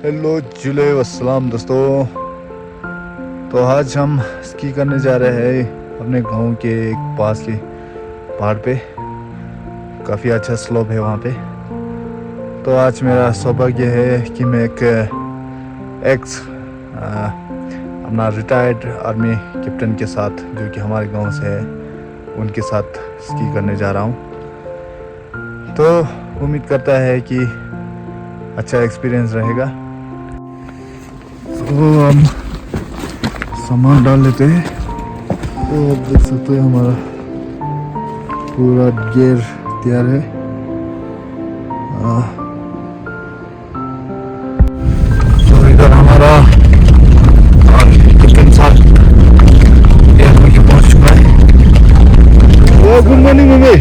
Hello जुले वसलाम दोस्तों। तो आज हम स्की करने जा रहे हैं अपने गांव के एक पास के पहाड़ पे। काफ़ी अच्छा स्लोप है वहाँ पे। तो आज मेरा सौभाग्य है कि मैं एक अपना रिटायर्ड आर्मी कैप्टन के साथ, जो कि हमारे गांव से है, उनके साथ स्की करने जा रहा हूँ। तो उम्मीद करता है कि अच्छा एक्सपीरियंस रहेगा। तो हम सामान डाल लेते हैं। तो आप देख सकते हैं हमारा पूरा गियर तैयार है। तो इधर हमारा किचन साथ एयरपोर्ट पे पहुंच चुका है। Good morning mummy.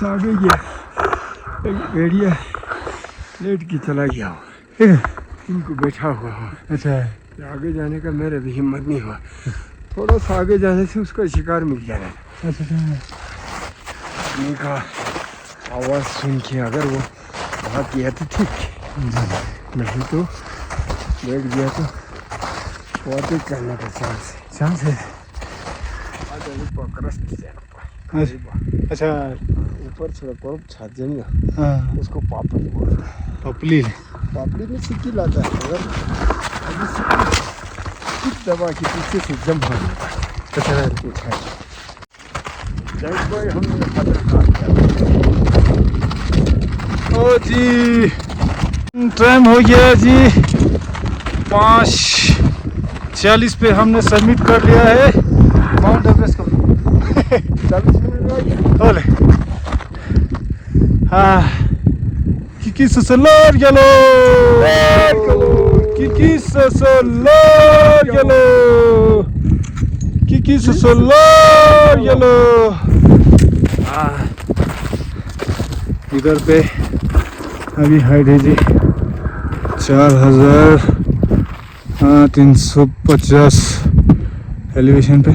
आगे गया भेड़िया लेट के चला गया हो, इनको बैठा हुआ हो। अच्छा, आगे जाने का मेरा भी हिम्मत नहीं हुआ। थोड़ा सा आगे जाने से उसका शिकार मिल जाएगा। आदमी का आवाज़ सुन के अगर वो भाग गया तो ठीक, नहीं तो बैठ गया तो बहुत ही करने का चांस है। अच्छा, ऊपर थोड़ा छाजे में उसको पापड़ी बोलते हैं। पापड़ी में सिक्की लाता है। अगर अभी सिक्की दबा के पीछे से जम हो ओ जी, टाइम हो गया जी 5:40 पे हमने सबमिट कर लिया है माउंट एवरेस्ट को। 40 मिनट लगे। Kiki seselar yalo, Kiki seselar yalo, Kiki seselar yalo। इधर पे अभी हाइट है जी 4350 एलिवेशन पे।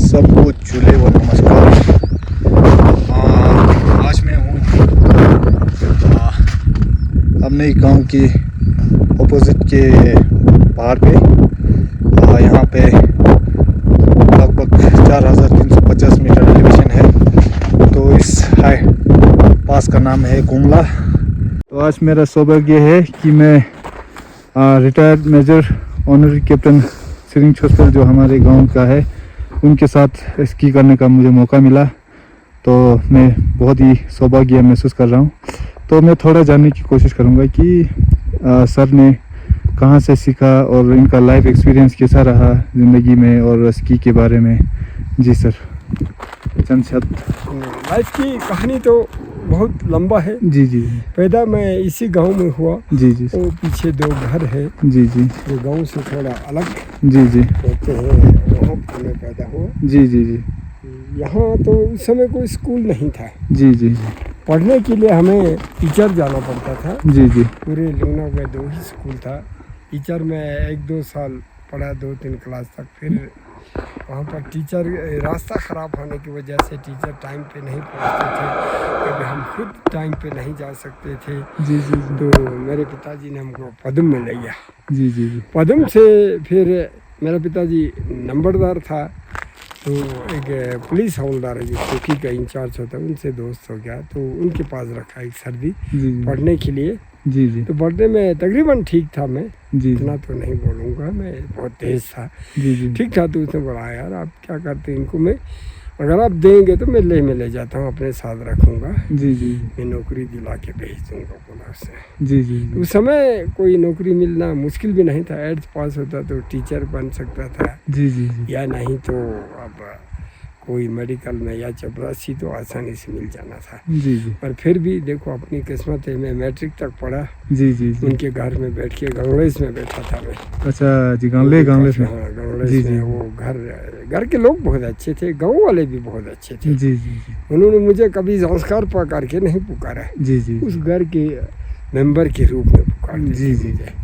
सबको चूल्हे व नमस्कार। आज मैं हूँ अपने गांव के ऑपोजिट के पहाड़ पे। यहाँ पे लगभग 4350 मीटर एलिवेशन है। तो इस हाई पास का नाम है गुमला। तो आज मेरा सौभाग्य है कि मैं रिटायर्ड मेजर ऑनरी कैप्टन सिरिंग छोस्पेल, जो हमारे गांव का है, उनके साथ स्की करने का मुझे मौका मिला। तो मैं बहुत ही सौभाग्य महसूस कर रहा हूँ। तो मैं थोड़ा जानने की कोशिश करूँगा कि सर ने कहाँ से सीखा और इनका लाइफ एक्सपीरियंस कैसा रहा ज़िंदगी में और स्की के बारे में। जी सर, चंद शब्द। लाइफ की कहानी तो बहुत लंबा है। जी जी। पैदा मैं इसी गांव में हुआ। जी जी। वो पीछे 2 घर है। जी जी। जो गांव से थोड़ा अलग जी जी होते हैं, वहाँ मैं पैदा हुआ। जी जी जी। यहाँ तो उस समय कोई स्कूल नहीं था। जी जी। पढ़ने के लिए हमें टीचर जाना पड़ता था। जी जी। पूरे लखनऊ में 2 ही स्कूल था। टीचर में 1-2 साल पढ़ा, 2-3 क्लास तक। फिर वहाँ पर टीचर रास्ता ख़राब होने की वजह से टीचर टाइम पे नहीं पहुँचते थे, कभी हम खुद टाइम पे नहीं जा सकते थे। जी जी जी तो मेरे पिताजी ने हमको पदम में ले गया। जी जी जी पदम से फिर मेरा पिताजी नंबरदार था, तो एक पुलिस हवलदार है जो चौकी का इंचार्ज होता है, उनसे दोस्त हो गया, तो उनके पास रखा एक सर्दी जी पढ़ने के लिए। जी जी तो पढ़ने में तकरीबन ठीक था, मैं जी इतना तो नहीं बोलूँगा, मैं बहुत तेज़ था, जी जी ठीक था। तो उसने बोला यार आप क्या करते हैं, इनको मैं अगर आप देंगे तो मैं ले जाता हूँ, अपने साथ रखूँगा, जी जी मैं नौकरी दिला के भेज दूँगा, बोला उसने। जी जी उस समय कोई नौकरी मिलना मुश्किल भी नहीं था, 8th पास होता तो टीचर बन सकता था, जी जी जी या नहीं तो अब कोई मेडिकल में या चपरासी तो आसानी से मिल जाना था। जी जी पर फिर भी देखो अपनी किस्मत है, मैं मैट्रिक तक पढ़ा जी जी जी उनके घर में बैठ के, गंगलेस में बैठा था मैं। अच्छा जी गांवले गांवले से हाँ गंगलेस जी, जी। में। वो घर के लोग बहुत अच्छे थे, गाँव वाले भी बहुत अच्छे थे। जी जी जी उन्होंने मुझे कभी संस्कार पकड़ के नहीं पुकारा, जी जी उस घर के मेंबर के रूप में पुकारते जी, थे जी। मुझे।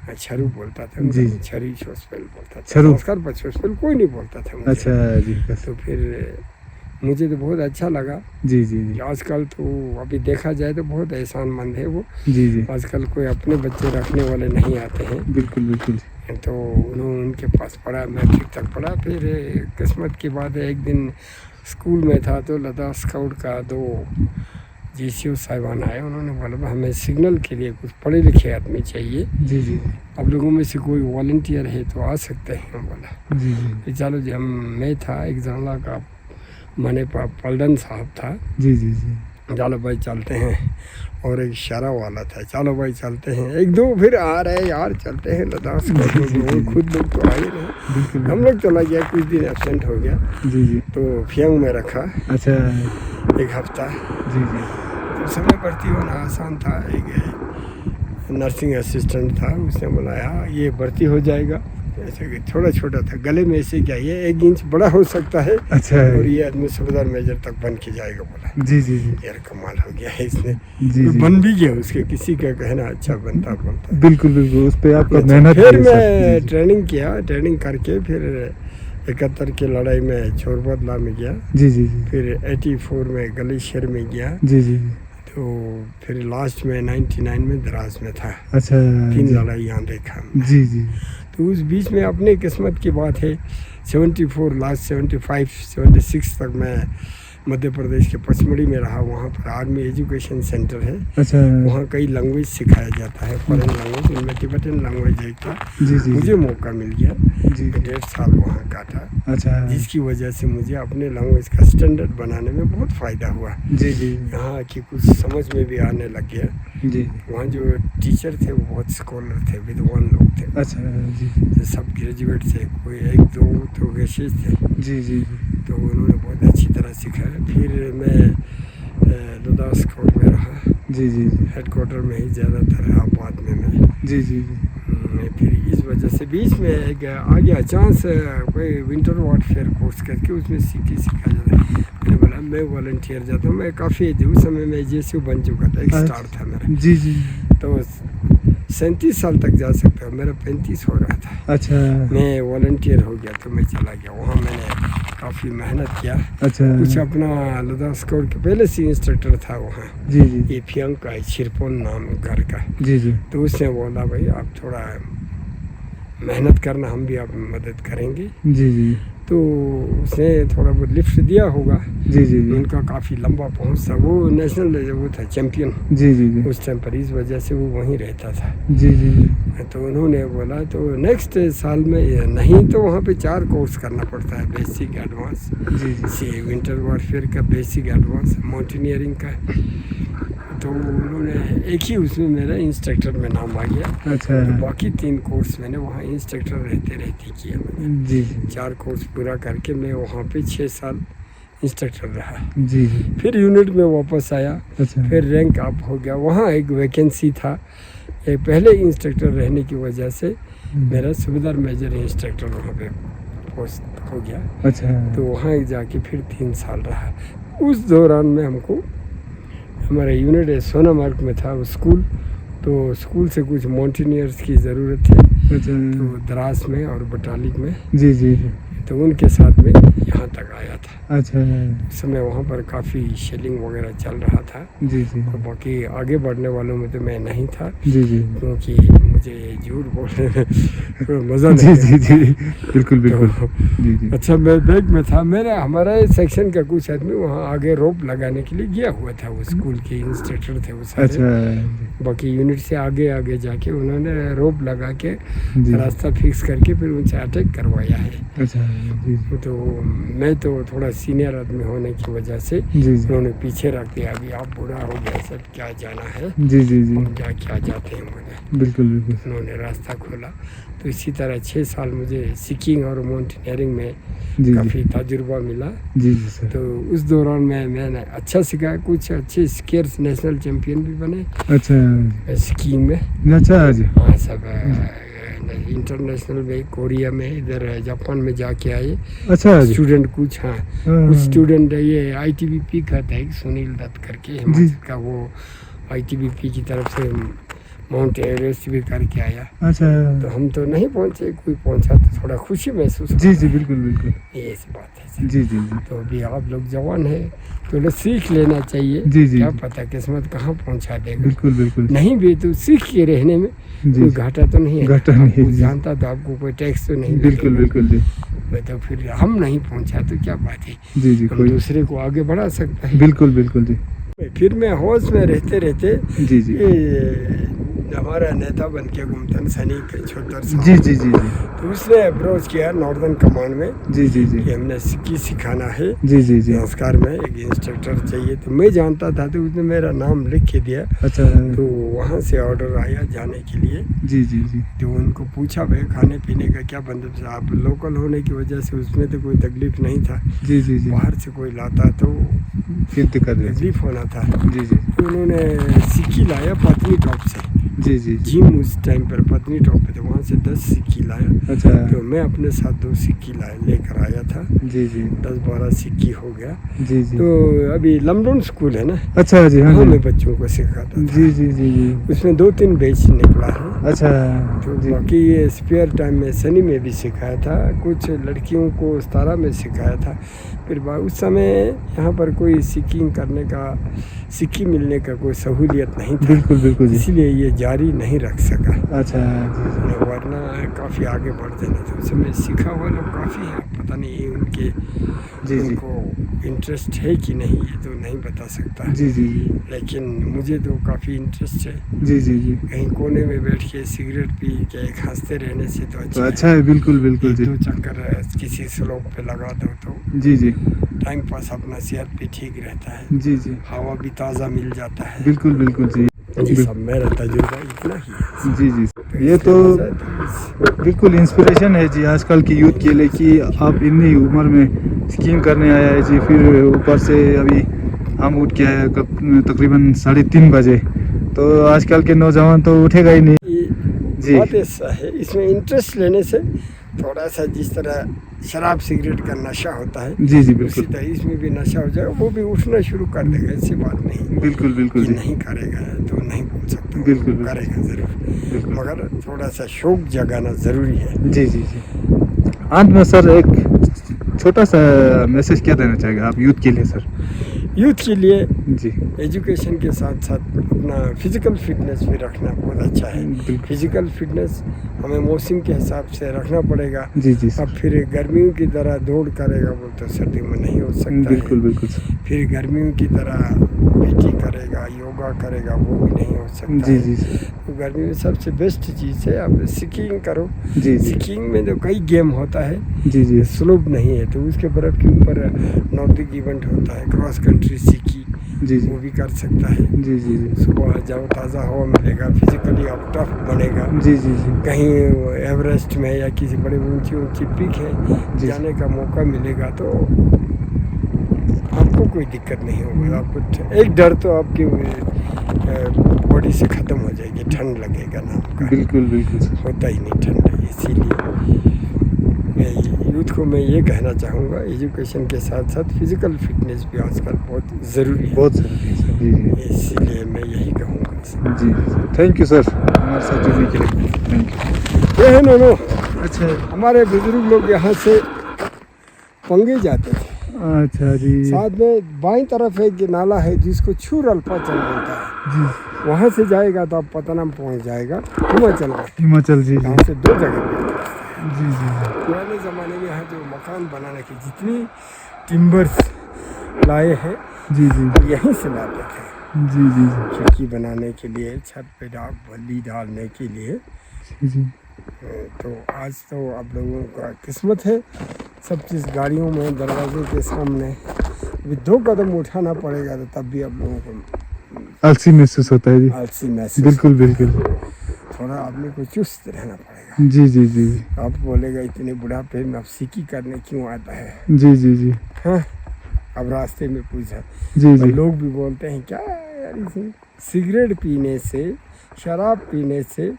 मैं छरू बोलता था, जी। मैं छरी छोस्पेल बोलता था, छरू। संस्कार पर छोस्पेल कोई नहीं बोलता था मुझे। अच्छा जी तो फिर मुझे तो बहुत अच्छा लगा। जी जी जी आजकल तो अभी देखा जाए तो बहुत एहसानमंद है वो, जी जी आजकल कोई अपने बच्चे रखने वाले नहीं आते हैं। बिल्कुल बिल्कुल तो उन्होंने उनके पास पढ़ा, मैट्रिक तक पढ़ा। फिर किस्मत की बात है, एक दिन स्कूल में था तो लद्दाख स्काउट का 2 GCO साहिबान आए, उन्होंने बोला हमें सिग्नल के लिए कुछ पढ़े लिखे आदमी चाहिए, जी जी अब लोगों में से कोई वॉलंटियर है तो आ सकते हैं। बोला जी जी कि चलो जी, मैं था, एक जानला का माने पलडन साहब था, जी जी जी चलो भाई चलते हैं, और एक शरा वाला था, चलो भाई चलते हैं। 1-2 फिर आ रहे यार, चलते हैं लद्दाख स्काउट। खुद लोग तो आए नहीं, बिल्कुल हम लोग चला गया, कुछ दिन एबसेंट हो गया, जी जी तो फियंग में रखा अच्छा 1 हफ्ता। जी जी उस समय भर्ती होना आसान था, एक नर्सिंग असिस्टेंट था, उसने बुलाया ये भर्ती हो जाएगा। ऐसे कि थोड़ा छोटा था, गले में ऐसे क्या ये 1 इंच बड़ा हो सकता है, अच्छा और ये आदमी सूबेदार मेजर तक बन के जाएगा। बोला जी जी जी यार कमाल हो गया है इसने, जी जी बन भी गया, उसके किसी का कहना अच्छा बनता बोलता। बिल्कुल बिल्कुल उस पे आपका अच्छा, मेहनत फिर है सब। मैं जी, ट्रेनिंग किया, ट्रेनिंग करके फिर 71 की लड़ाई में छोरबदला में गया, जी जी जी फिर 84 में गलेशियर में गया, जी जी तो फिर लास्ट में 99 में द्रास में था। अच्छा 3 जी लड़ाई यहाँ देखा हमने। जी जी तो उस बीच में अपने किस्मत की बात है, 74 लास्ट 75 76 तक मैं मध्य प्रदेश के पचमढ़ी में रहा। वहाँ पर आर्मी एजुकेशन सेंटर है, अच्छा वहाँ कई लैंग्वेज सिखाया जाता है, फॉरेन लैंग्वेज, उनमें तिब्बतन लैंग्वेज एक था। जी जी मुझे मौका मिल गया, जी 1.5 साल वहाँ काटा, अच्छा जिसकी वजह से मुझे अपने लैंग्वेज का स्टैंडर्ड बनाने में बहुत फ़ायदा हुआ। जी जी यहाँ की कुछ समझ में भी आने लग गया। जी वहाँ जो टीचर थे वो बहुत स्कॉलर थे, विद्वान लोग थे, अच्छा जी जो सब ग्रेजुएट थे, कोई 1-2 तो गेशेज थे। जी जी तो उन्होंने बहुत अच्छी तरह सिखाया। फिर मैं लद्दाख स्काउट में रहा, जी जी हेडक्वार्टर में ही ज़्यादातर आबाद में मैं। जी जी मैं फिर इस वजह से बीच में एक आ गया चांस, कोई विंटर वारफेयर कोर्स करके उसमें सिखाया जाता है। मैंने बोला मैं वॉलंटियर जाता हूँ, मैं काफ़ी उस समय मैं GCO बन चुका था, एक स्टार था मेरा, जी जी तो 37 साल तक जा सकता हूँ, मेरा 35 हो रहा था। अच्छा मैं वॉलंटियर हो गया तो मैं चला गया, वहाँ मैंने काफ़ी मेहनत किया। अच्छा कुछ अपना लद्दाख स्काउट के पहले से इंस्ट्रक्टर था वहाँ, जी जी ये फियंग का है, छिरपोन नाम घर का। जी जी तो उसने बोला भाई आप थोड़ा मेहनत करना, हम भी आपकी मदद करेंगे। जी जी तो उसने थोड़ा बहुत लिफ्ट दिया होगा, जी जी जी उनका काफ़ी लंबा पहुंच था, वो नेशनल वो था चैम्पियन जी जी जी उस टाइम पर, इस वजह से वो वहीं रहता था। जी जी तो उन्होंने बोला तो नेक्स्ट साल में, नहीं तो वहाँ पे 4 कोर्स करना पड़ता है, बेसिक एडवांस, जी जी विंटर वॉरफेयर का बेसिक एडवांस, माउंटेनियरिंग का। तो उन्होंने एक ही उसमें मेरा इंस्ट्रक्टर में नाम आ गया, अच्छा तो बाकी 3 कोर्स मैंने वहाँ इंस्ट्रक्टर रहते किया मैंने। जी जी 4 कोर्स पूरा करके मैं वहाँ पे 6 साल इंस्ट्रक्टर रहा। जी जी फिर यूनिट में वापस आया, अच्छा फिर रैंक अप हो गया। वहाँ एक वैकेंसी था, एक पहले इंस्ट्रक्टर रहने की वजह से मेरा सूबेदार मेजर इंस्ट्रक्टर वहाँ पे पोस्ट हो गया। अच्छा तो वहाँ जाके फिर 3 साल रहा। उस दौरान में हमको, हमारा यूनिट सोनामार्ग में था वो स्कूल, तो स्कूल से कुछ माउंटेनियर्स की ज़रूरत थी, अच्छा तो द्रास में और बटालिक में। जी जी तो उनके साथ में यहाँ तक आया था। अच्छा उस समय वहाँ पर काफ़ी शेलिंग वगैरह चल रहा था। जी जी और बाकी आगे बढ़ने वालों में तो मैं नहीं था, जी जी क्योंकि मुझे झूठ बोलने में थोड़ा मज़ा जी नहीं जी जी बिल्कुल बिल्कुल तो जी जी अच्छा, मैं बैग में था, मेरा हमारा सेक्शन का कुछ आदमी वहाँ आगे रोप लगाने के लिए गया हुआ था। वो स्कूल के इंस्ट्रक्टर थे वो सारे। अच्छा बाकी यूनिट से आगे आगे जाके उन्होंने रोप लगा के जी रास्ता फिक्स करके फिर उनसे अटैक करवाया है। अच्छा जी जी तो मैं तो थोड़ा सीनियर आदमी होने की वजह से जी जी उन्होंने पीछे रख दिया, अभी आप बूढ़ा हो गया, सब क्या जाना है, जी जी जी हम क्या जाते हैं मुझे। बिल्कुल बिल्कुल उन्होंने रास्ता खोला। तो इसी तरह 6 साल मुझे स्कीइंग और माउंटेनियरिंग में जी जी काफ़ी तजुर्बा मिला। जी जी सर तो उस दौरान मैंने अच्छा सीखा, कुछ अच्छे स्कीयर्स नेशनल चैम्पियन भी बने अच्छा स्कीइंग में। अच्छा जी हाँ, सब इंटरनेशनल में, कोरिया में, इधर जापान में जाके आए अच्छा जी स्टूडेंट कुछ। हाँ, कुछ स्टूडेंट ये ITBP का था एक सुनील दत्त करके, हिमाचल का, वो ITBP की तरफ से माउंट एवरेस्ट भी करके आया। अच्छा तो हम तो नहीं पहुँचे, कोई पहुँचा तो थोड़ा खुशी महसूस जी जी बिल्कुल बिल्कुल ये इस बात है सर। जी जी जी तो अभी आप लोग जवान है तो लोग सीख लेना चाहिए। जी जी क्या जी पता किस्मत कहाँ पहुँचा देगा। बिल्कुल बिल्कुल नहीं भी तो सीख के रहने में जी कोई घाटा तो नहीं है। घाटा नहीं है, आपको जी। जानता तो आपको कोई टैक्स तो नहीं बिल्कुल लगेगा। बिल्कुल जी तो फिर हम नहीं पहुँचा तो क्या बात है, जी जी हम कोई दूसरे को आगे बढ़ा सकता है। बिल्कुल बिल्कुल जी फिर मैं होश में रहते रहते जी जी ये हमारा नेता बन के घूमता सैनिक 76 साल, जी जी जी जी तो उसने अप्रोच किया नॉर्दर्न कमांड में जी जी जी कि हमने सिक्की सिखाना है जी जी जी संस्कार में, एक इंस्ट्रक्टर चाहिए। तो मैं जानता था तो उसने मेरा नाम लिख के दिया। अच्छा तो वहाँ से ऑर्डर आया जाने के लिए। जी जी जी तो उनको पूछा भाई खाने पीने का क्या बंदोबस्त, आप लोकल होने की वजह से उसमें तो कोई तकलीफ नहीं था। जी जी जी बाहर से कोई लाता तो फिर दिक्कत है जी तकलीफ होना था। जी जी तो उन्होंने सिक्की लाया पत्नी टॉप से, जी जी जी जिम उस टाइम पर पत्नी टॉप पे थे, वहाँ से 10 सिक्की लाया। अच्छा तो मैं अपने साथ 2 सिक्की लेकर आया था। जी जी 10-12 सिक्की हो गया। जी जी तो अभी लमडोन स्कूल है ना, अच्छा जी हाँ वहाँ जी मैं बच्चों को सिखाता था। जी जी जी जी उसमें 2-3 बैच निकला है। अच्छा तो जी बाकी ये स्पेयर टाइम में सनी में भी सिखाया था, कुछ लड़कियों को 17 में सिखाया था। फिर उस समय यहाँ पर कोई सिक्किंग करने का, सिक्की मिलने का कोई सहूलियत नहीं था, बिल्कुल बिल्कुल जी इसीलिए ये जारी नहीं रख सका, अच्छा जी वरना काफ़ी आगे बढ़ते नहीं थे। उस समय सीखा हुआ लोग काफ़ी हैं, पता नहीं उनके जी जी उनको इंटरेस्ट है कि नहीं ये तो नहीं बता सकता, जी जी जी लेकिन मुझे तो काफ़ी इंटरेस्ट है। जी जी जी कहीं कोने में बैठ के सिगरेट पी के हंसते रहने से तो तो अच्छा है बिल्कुल बिल्कुल जी 1-2 चक्कर किसी स्लोप पे लगा दो तो जी जी टाइम पास, अपना सेहत भी ठीक रहता है, जी जी हवा भी ताज़ा मिल जाता है। बिल्कुल बिल्कुल जी जी सब मेरा तजुर्बा इतना ही है। जी जी ये तो बिल्कुल इंस्पिरेशन है जी आजकल की यूथ के लिए कि आप इतनी उम्र में स्कीइंग करने आया है जी। फिर ऊपर से अभी हम उठ के आए तकरीबन 3:30 बजे, तो आजकल के नौजवान तो उठेगा ही नहीं जी। बात ऐसा है, इसमें इंटरेस्ट लेने से थोड़ा सा जिस तरह शराब सिगरेट का नशा होता है, जी जी उसी बिल्कुल तरह इसमें भी नशा हो जाएगा, वो भी उठना शुरू कर देगा। ऐसी बात नहीं बिल्कुल बिल्कुल कि जी नहीं करेगा तो नहीं बोल सकता, बिल्कुल, वो करेगा ज़रूर, बिल्कुल। मगर थोड़ा सा शौक जगाना ज़रूरी है। जी जी जी अंत में सर एक छोटा सा मैसेज क्या देना चाहेंगे आप यूथ के लिए सर? यूथ के लिए जी एजुकेशन के साथ साथ अपना फिज़िकल फिटनेस भी रखना बहुत अच्छा है। बिल्कुल फिज़िकल फिटनेस हमें मौसम के हिसाब से रखना पड़ेगा। जी जी अब फिर गर्मियों की तरह दौड़ करेगा वो तो सर्दियों में नहीं हो सकता बिल्कुल है। बिल्कुल सर फिर गर्मियों की तरह पीटी करेगा, योगा करेगा, वो भी नहीं हो सकता जी है। जी सर तो गर्मी में सबसे बेस्ट चीज़ है आप स्कीइंग करो। जी जी स्कीइंग में तो कई गेम होता है, जी जी स्लोप नहीं है, तो उसके बर्फ़ के ऊपर नॉर्डिक इवेंट होता है, क्रॉस कंट्री स्की, जी जी वो भी कर सकता है। जी जी जी सुबह जाओ, ताज़ा हवा मिलेगा, फिजिकली आप टफ बनेगा। जी जी जी कहीं एवरेस्ट में या किसी बड़े ऊंची ऊंची पीक है जी। जाने का मौका मिलेगा तो आपको कोई दिक्कत नहीं होगी। आपको एक डर तो आपकी बॉडी से ख़त्म हो जाएगी, ठंड लगेगा नाम का, बिल्कुल बिल्कुल सर होता ही नहीं ठंड। इसीलिए मैं यूथ को मैं ये कहना चाहूँगा, एजुकेशन के साथ साथ फिज़िकल फिटनेस भी आजकल बहुत ज़रूरी है, बहुत ज़रूरी है सर जी जी इसीलिए मैं यही कहूँगा। जी थैंक यू सर हमारे साथ जुड़ने के लिए थैंक यू। ये है नोनो, अच्छा हमारे बुजुर्ग लोग यहाँ से पंगे जाते थे। अच्छा जी साथ में बाईं तरफ एक नाला है जिसको छूरअल्पाचल बोलता है, जी वहाँ से जाएगा तो आप पतनम पहुँच जाएगा हिमाचल में। हिमाचल जी जी यहाँ से 2 जगह पे। जी जी पुराने ज़माने में यहाँ जो मकान बनाने की जितनी टिम्बर्स लाए हैं जी जी यहीं से लाते थे। जी जी जी खिड़की बनाने के लिए, छत पे बल्ली डालने के लिए। जी तो आज तो आप लोगों का किस्मत है, सब चीज़ गाड़ियों में, दरवाजे के सामने। अभी 2 कदम उठाना पड़ेगा तो तब भी आप लोगों को आलसी महसूस होता है जी। आलसी महसूस। बिल्कुल बिल्कुल थोड़ा आदमी को चुस्त रहना पड़ेगा। जी जी जी आप बोलेगा इतने बुढ़ापे में अब सिकी करने क्यों आता है। जी जी जी हाँ, अब रास्ते में पूछा जी तो जी लोग भी बोलते हैं क्या यार, इसे सिगरेट पीने से, शराब पीने से,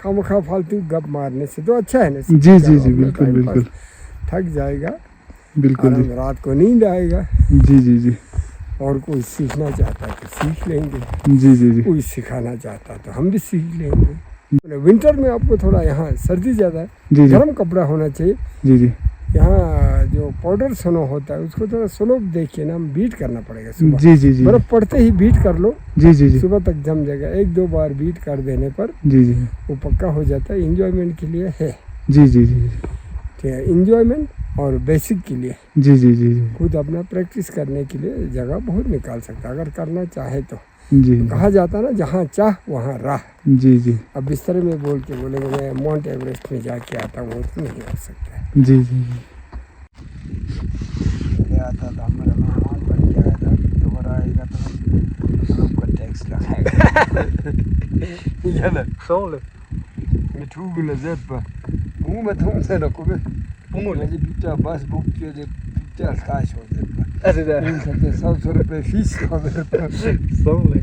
खामखा फालतू गप मारने से तो अच्छा है ना। जी जी जी अपना बिल्कुल टाइम बिल्कुल पास, थक जाएगा, बिल्कुल जी आराम, रात को नींद आएगा। जी जी जी और कोई सीखना चाहता है तो सीख लेंगे, जी जी जी कोई सिखाना चाहता है तो हम भी सीख लेंगे। विंटर में आपको थोड़ा यहाँ सर्दी ज़्यादा है, जी जी गर्म कपड़ा होना चाहिए। जी जी यहाँ जो पाउडर स्नो होता है उसको थोड़ा स्लो देखिए ना, बीट करना पड़ेगा सुबह। जी जी जी बर्फ़ पड़ते ही बीट कर लो, जी जी जी सुबह तक जम जाएगा। 1-2 बार बीट कर देने पर जी जी वो पक्का हो जाता है। इंजॉयमेंट के लिए है, जी जी जी ठीक है, इंजॉयमेंट और बेसिक के लिए। जी जी जी जी खुद अपना प्रैक्टिस करने के लिए जगह बहुत निकाल सकता है अगर करना चाहे तो। जी कहा जाता है ना, जहाँ चाह वहाँ राह। जी जी अब बिस्तर में बोल के बोलेंगे मैं माउंट एवरेस्ट में जाके आता हूँ, तो नहीं हो सकता है। जी जी आता था हमारा मेहमान बन के आया था, दोबारा आएगा तो हमको टैक्स लगाएगा। Gene, Sağ mit Hugel Seppe. Met homsen akkor egy bitte bas bukja de bitte al kásol Seppe. Ez ide. Én szavszor be fiszka Seppe. Sağ ol.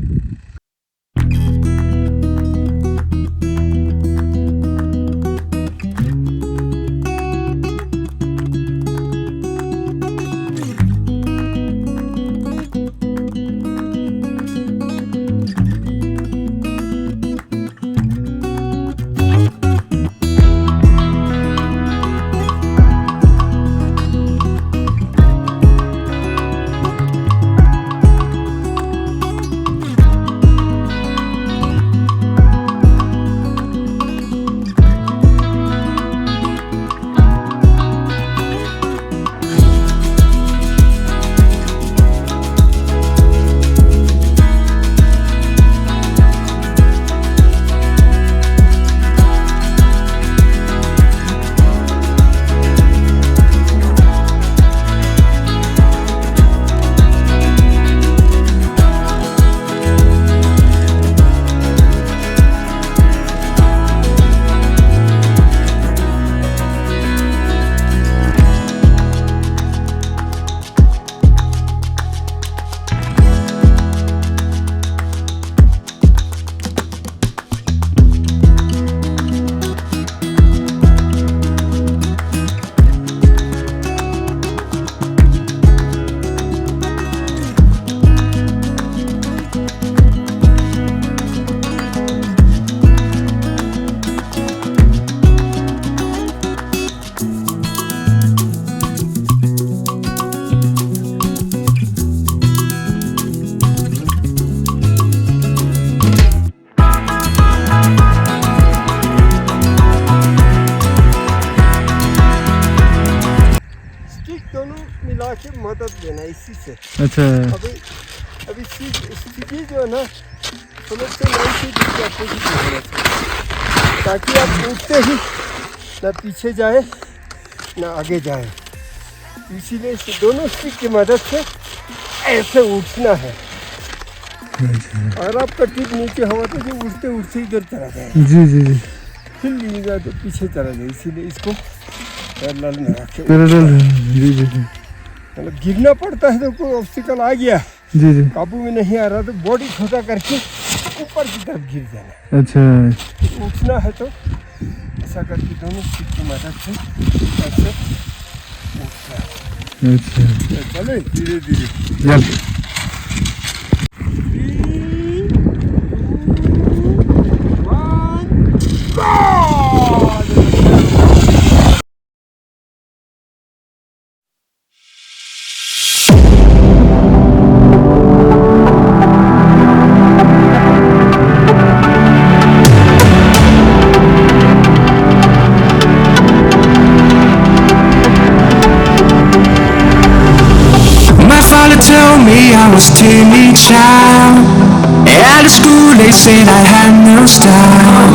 मिला के मदद लेना इसी से। अच्छा अभी स्थिति जो है ना, फ्लोट से 90 डिग्री अपोजिट होना चाहिए, ताकि आप उठते ही ना पीछे जाए ना आगे जाए। इसीलिए दोनों स्टिक की मदद से ऐसे उठना है। अगर आपका टिप नीचे हुआ तो जो उठते उठते इधर चला जाए, जी जी जी फिर लीजिएगा तो पीछे चला जाए। इसीलिए इसको पैरेलल में रखे। जी जी जी मतलब गिरना पड़ता है तो कोई ऑब्स्टिकल आ गया, जी जी काबू में नहीं आ रहा तो बॉडी छोटा करके ऊपर की तरफ गिर जाना। अच्छा उठना है तो ऐसा करके दोनों स्टिक की मदद से ऐसे उठना है। अच्छा चले धीरे धीरे। या I was timid child. At school they said I had no style.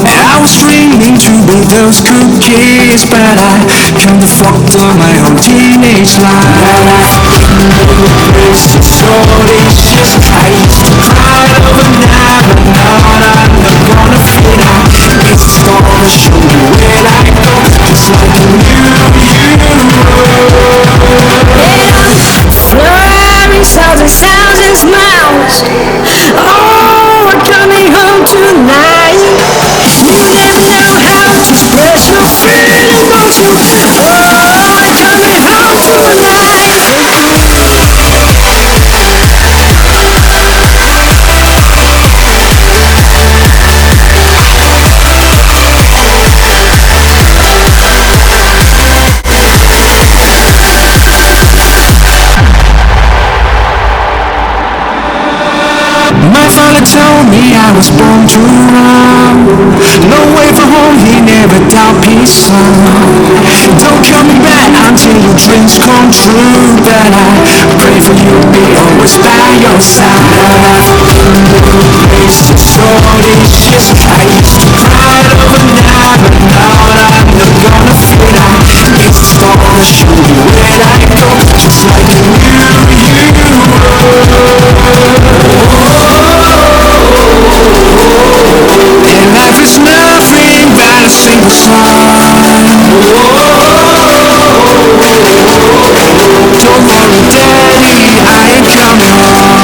And I was dreaming to be those cool kids, but I kinda fucked on my own teenage life. It's the shorties, just I used to cry over now, but now I'm not gonna fit out. It's gonna show me where I go, just like you. Flurry thousands miles. Oh, we're coming home tonight. You never know how to express your feeling, don't you? Oh, we're coming home tonight. My father told me I was born to run. No way for home, he never taught peace, son. Don't come back until your dreams come true. But I pray for you, be always by your side. It's the shorties, just I used to cry over now, but now I'm not gonna fit out. It's gonna show me where I go, just like you. And life is nothing but a single song. Don't worry, Daddy, I ain't coming home.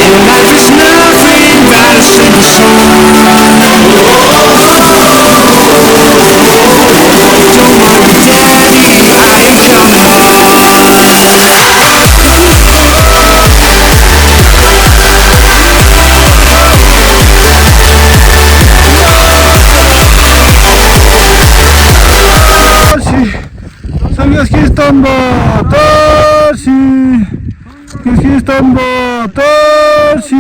And life is nothing but a single song. Don't worry, Daddy, I ain't coming Torsi.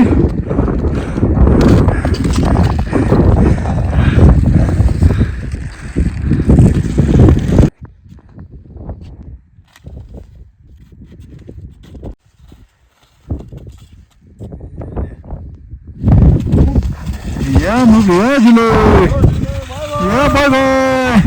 Ja, nu bliver jeg. Ja, bye bye.